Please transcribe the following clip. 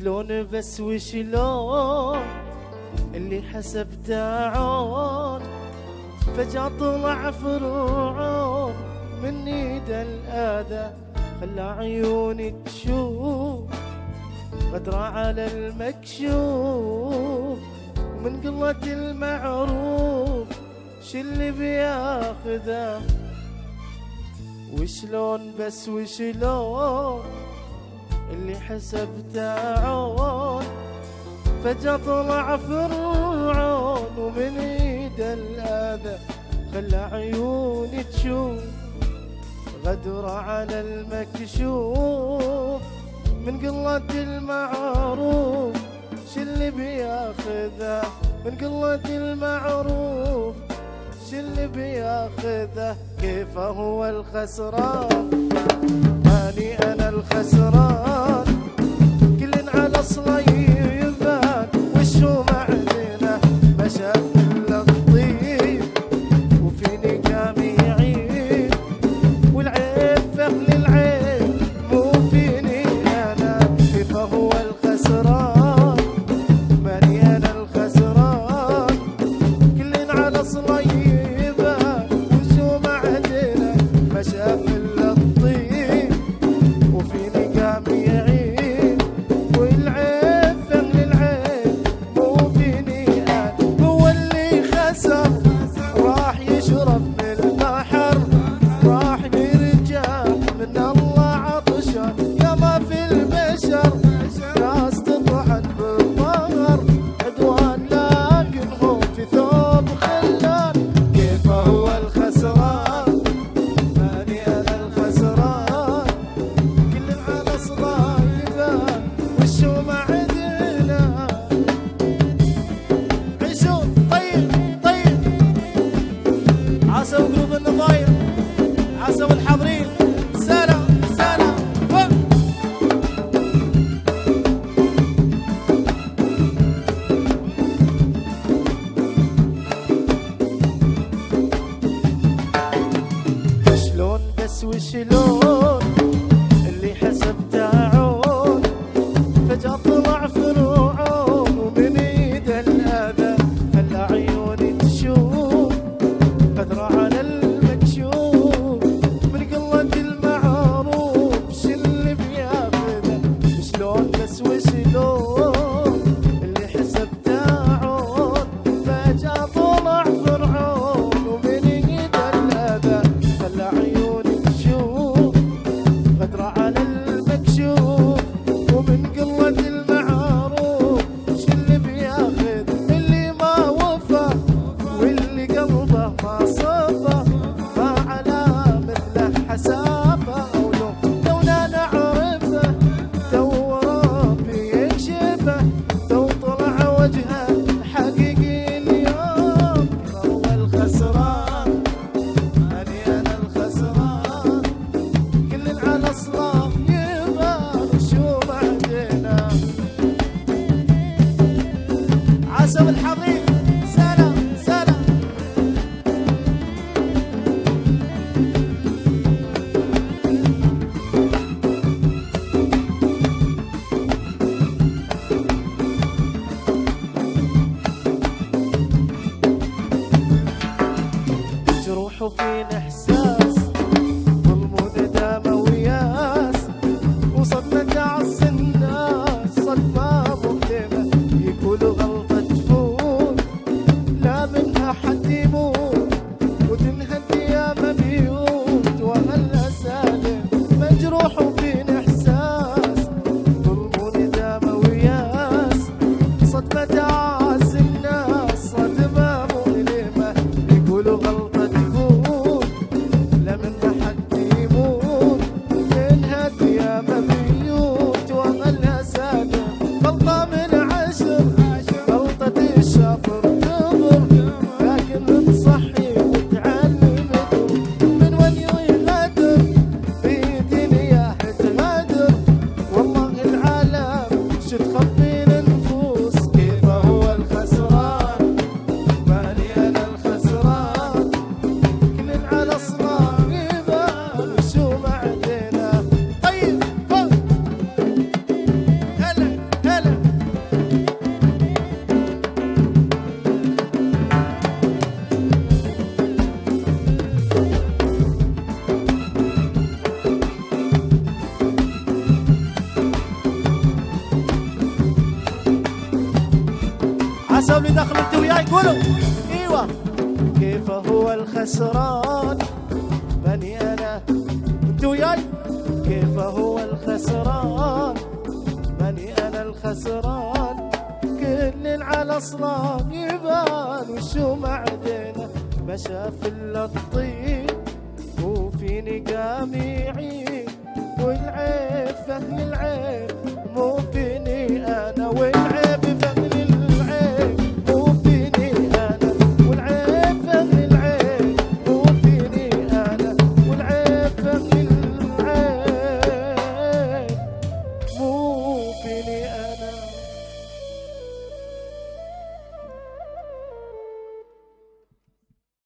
شلون بس وشلون اللي حسبته عون فجأة طلع فرعون من ايد الآذى خلى عيوني تشوف غدرة على المكشوف ومن قلة المعروف اللي بياخذه وشلون بس وشلون اللي حسبته عون فجأة طلع فرعون ومن ايد الآذى خلى عيوني تشوف غدرة على المكشوف من قلة المعروف اللي بياخذه من قلة المعروف اللي بياخذه كيف هو الخسران ماني انا الخسران كل على اصله يبان وشو معدنه ما شاف الا الطيب وفيني قام يعيب والعيب فخل العيب مو فيني انا كيف هو الخسران ماني انا الخسران كل على اصله يبان وشو معدنه ما شاف الا الطيب وفيني قام يعيب والعيب فخل العيب مو فيني انا هو اللي خسر راح يشرب من البحر راح يرجع من الله عطشان يا ما في البشر ناس تطحن بالظهر عدوان لكنهم في ثوب خلان كيف هو الخسران ماني انا الخسران كل على صلايبان وشو معدنا عيشون طيب طيب عسى وقلوب النظاير عسى والحاضرين سلام سلام شلون بس وشلون اللي حسبته عون فجأة طلع فرعون ومن ايد الآذى خلى عيوني تشوف غدرة على المكشوف من قلة المعروف اللي بياخذه شلون بس وشلون اللي حسبته عون فجأة طلع فرعون ومن ايد الآذى خلى عيوني تشوف غدرة على المكشوف ومن قلة المعروف اللي بياخذ اللي ما وفى واللي قلبه ما صفى ما على مثله حسافه او لولا نعرفه تو ربي يكشفه تو طلع وجهه الحقيقي اليوم هو الخسران ماني انا الخسران كل على اصله يبان شو بعدنا عسى والحضيض سلام سلام جروح وفينا احساس ظلم وندامه وياس وصدمه تعص الناس صدمه مؤلمه يقولوا غلطه تفوت عسى اللي داخل انت وياي قولوا ايوه. كيف هو الخسران ماني انا انت وياي، كيف هو الخسران ماني انا الخسران، كل على صنام يبان وشو معدنا ما شاف الا الطين وفيني قام يعين، والعيب فهم العيب مو فيني انا، والعيب فهم العيب مو فيني انا، والعيب فهم العيب مو فيني انا، والعيب فهم العيب مو فيني انا.